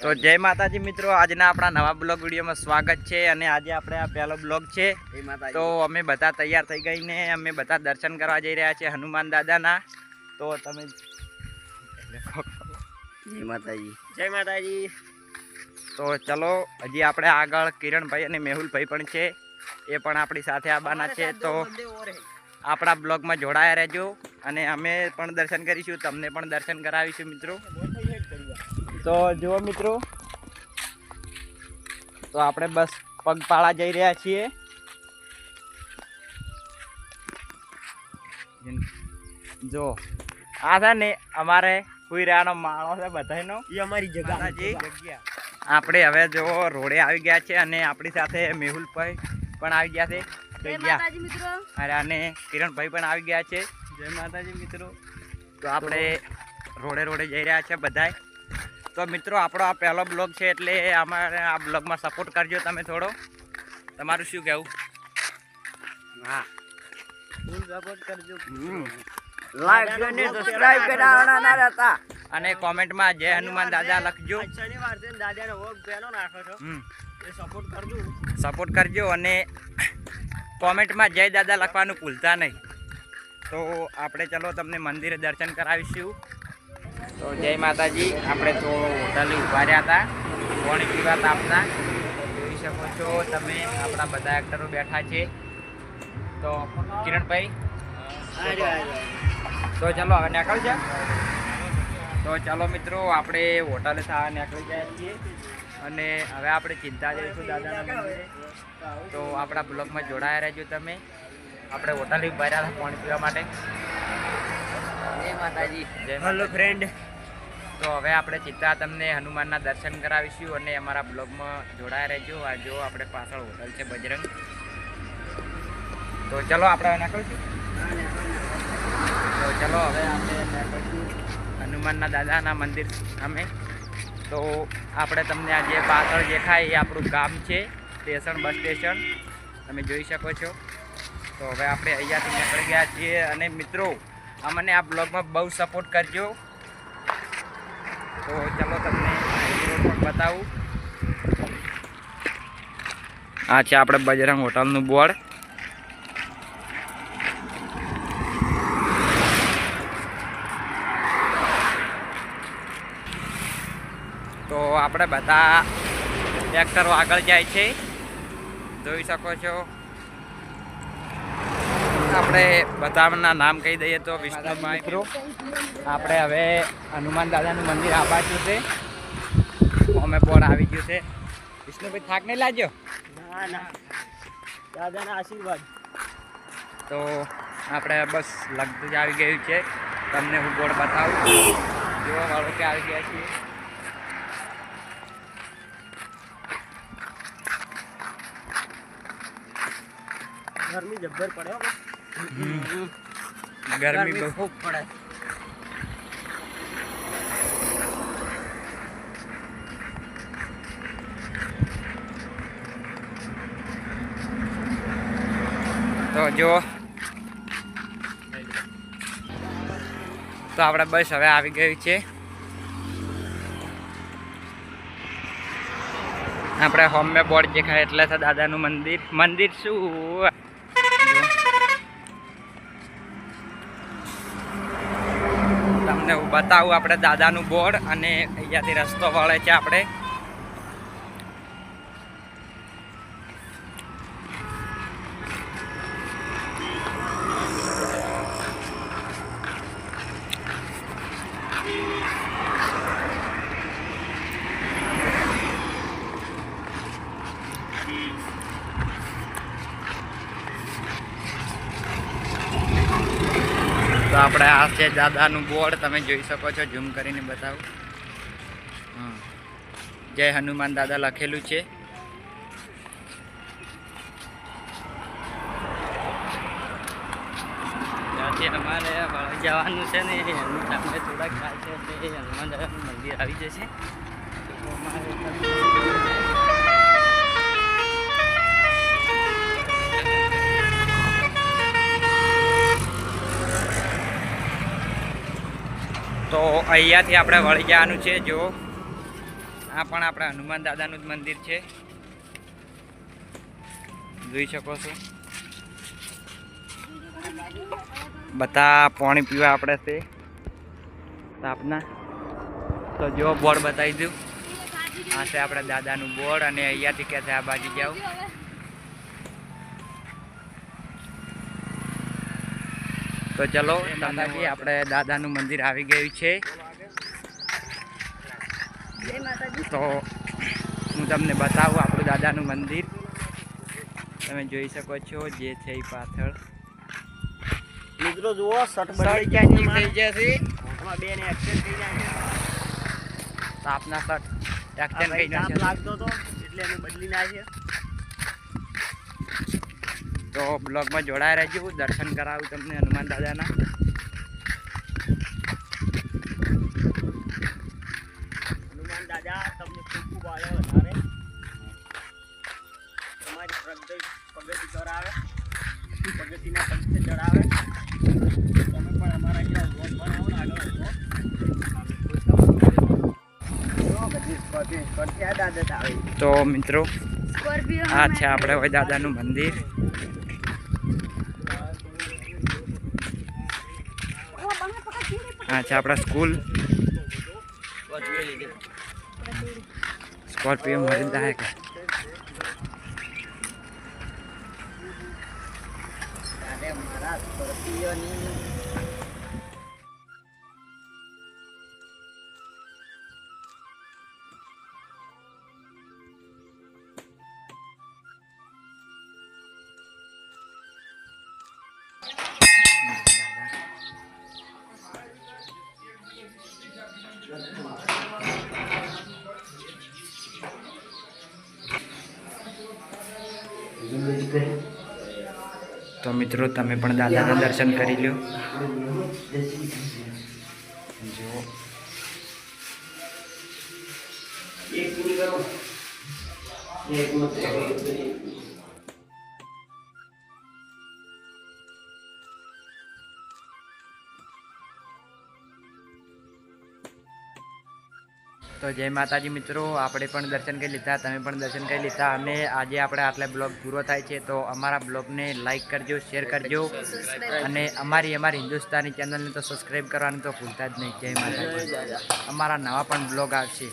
તો જય માતાજી મિત્રો, આજના આપણા નવા બ્લોગ વિડીયોમાં સ્વાગત છે અને આજે આપણે આ પહેલો બ્લોગ છે. તો અમે બધા તૈયાર થઈ ગઈને અમે બધા દર્શન કરવા જઈ રહ્યા છીએ હનુમાન દાદાના. તો તમે જય માતાજી. જય માતાજી. તો ચલો, હજી આપણે આગળ કિરણભાઈ અને મેહુલભાઈ પણ છે, એ પણ આપણી સાથે આવવાના છે. તો આપણા બ્લોગમાં જોડાયા રહેજો અને અમે પણ દર્શન કરીશું, તમને પણ દર્શન કરાવીશું મિત્રો. તો જુઓ મિત્રો, તો આપણે બસ પગપાળા જઈ રહ્યા છીએ. જો આ છે ને અમારે સુઈ રહેવાનો માળો છે બધાનો, એ અમારી જગ્યા. આપણે હવે જો રોડે આવી ગયા છે અને આપણી સાથે મેહુલભાઈ પણ આવી ગયા છે. અરે અને કિરણભાઈ પણ આવી ગયા છે. જય માતાજી મિત્રો. તો આપણે રોડે જઈ રહ્યા છે બધાય. તો મિત્રો, આપણો આ પહેલો બ્લોગ છે એટલે અમારે આ બ્લોગમાં સપોર્ટ કરજો તમે થોડો. તમારું શું કહેવું? હા, ફૂલ સપોર્ટ કરજો. લાઈક અને સબસ્ક્રાઇબ કરવાના ના રહેતા. અને કોમેન્ટમાં જય હનુમાન દાદા લખજો. શનિવાર છે, દાદાનો વોગ પહેલો નાખો છો, એ સપોર્ટ કરજો. સપોર્ટ કરજો અને કોમેન્ટમાં જય દાદા લખવાનું ભૂલતા નહીં. તો આપણે ચલો તમને મંદિરે દર્શન કરાવીશું. તો જય માતાજી. આપણે તો હોટલે ઉભા રહ્યા હતા પાણી પીવા તાપના. જોઈ શકો છો તમે, આપણા બધા એક્ટરો બેઠા છે. તો કિરણભાઈ, તો ચલો હવે નીકળશે. તો ચાલો મિત્રો, આપણે હોટલે થવા નીકળી જાય છીએ અને હવે આપણે ચિંતા જઈશું દાદાના મંદિરે. તો આપણા બ્લોગમાં જોડાયા રહેજો તમે. આપણે હોટલે ઉભા રહ્યા હતા પાણી પીવા માટે. જય માતાજી. Hello friend. તો હવે આપણે ચિત્તા તમને હનુમાનના દર્શન કરાવીશું અને અમારા બ્લોગમાં જોડાયા રહેજો. આ જો આપણે પાછળ હોટલ છે બજરંગ. તો ચલો આપણે નીકળીશું. તો ચલો હવે આપણે નીકળીશું હનુમાનના દાદાના મંદિર સામે. તો આપણે તમને આ જે પાછળ દેખાય એ આપણું ગામ છે, સ્ટેશન, બસ સ્ટેશન તમે જોઈ શકો છો. તો હવે આપણે અહીંયાથી નીકળી ગયા છીએ અને મિત્રો, અમને આ બ્લોગમાં બહુ સપોર્ટ કરજો. તો ચાલો તમને પણ બતાવું. આ છે આપણે બજરંગ હોટલનું બોર્ડ. તો આપણે બધા એક્ટરો આગળ જાય છે, જોઈ શકો છો. આપણે બધાના નામ કહી દઈએ તો વિષ્ણુભાઈ. મિત્રો, આપણે હવે હનુમાન દાદાનું મંદિર આ બાજુ છે, અમે બોર્ડ આવી ગયું છે. વિષ્ણુભાઈ, થાક નહીં લાગ્યો? ના ના, દાદાના આશીર્વાદ. તો આપણે બસ લગતું જ આવી ગયું છે. તમને હું બોર્ડ બતાવું. જોવા વાળો કે આવી ગયા છીએ. ગરમી જબ્બર પડે હો. ગરમી બહુ ખૂબ પડે. તો જો, તો આપણે બસ હવે આવી ગયું છે. આપણે હોમે બોર્ડ દેખાય એટલે છે દાદાનું મંદિર. મંદિર શું, તમને હું બતાવું. આપણે દાદાનું બોર્ડ અને અહીંયાથી રસ્તો વળે છે. આપણે તો આપણે આ છે દાદાનું બોર્ડ, તમે જોઈ શકો છો. ઝૂમ કરીને બતાવું. જય હનુમાન દાદા લખેલું છે. ત્યાંથી અમારે વળી જવાનું છે ને, એની સામે થોડાક ખાય છે એટલે હનુમાન દાદાનું મંદિર આવી જશે. તો અમારે તો અહીંયાથી આપણે વળી જવાનું છે. જો આ પણ આપણા હનુમાન દાદાનું જ મંદિર છે, જોઈ શકો છો. બધા પાણી પીવા આપણે છે તાપના. તો જો બોર્ડ બતાવી દઉં, આ છે આપણા દાદાનું બોર્ડ અને અહીંયાથી કે છે આ બાજુ જાઓ. તો ચલો દાદાજી, આપણે દાદાનું મંદિર આવી ગયું છે. તો હું તમને બતાવું આપણું દાદાનું મંદિર. તમે જોઈ શકો છો જે છે એ પાછળ. મિત્રો જુઓ શર્ટ શર્ટ બદલી ચેન્જિંગ થઈ જશે. આમાં બે ને એક્સચેન્જ થઈ જાય છે. તાપના શર્ટ એક્સચેન્જ આ થઈ ભાઈ તાપ જશે. લાગતો હતો એટલે અમે બદલી નાખ્યા. તો બ્લોગમાં જોડાયા રહેજો, દર્શન કરાવું તમને હનુમાન દાદાના. હનુમાન દાદા તમને ખૂબ ખૂબ આવે વધારે. તમારી પ્રગતિ કરાવે, પ્રગતિના પગથિયે ચડાવે. તમે પણ અમારા જેવા વ્લોગ બનાવો ને આગળ વધો. તો મિત્રો આ છે આપણે હવે દાદાનું મંદિર. આ છે આપણા સ્કોર્પિયો મરી જાય કે મારા સ્કોર્પિયોની તો મિત્રો તમે પણ દાદાના દર્શન કરી લો. જો તો જય માતાજી મિત્રો, આપણે પણ દર્શન કરી લીધા, તમે પણ દર્શન કરી લીધા અને આજે આપણે આટલા બ્લોગ પૂરો થાય છે. તો અમારા બ્લોગને લાઈક કરજો, શેર કરજો અને અમારી હિન્દુસ્તાની ચેનલને તો સબસ્ક્રાઈબ કરવાનું તો ભૂલતા જ નહીં. જય માતાજી. અમારા નવા પણ બ્લોગ આવશે.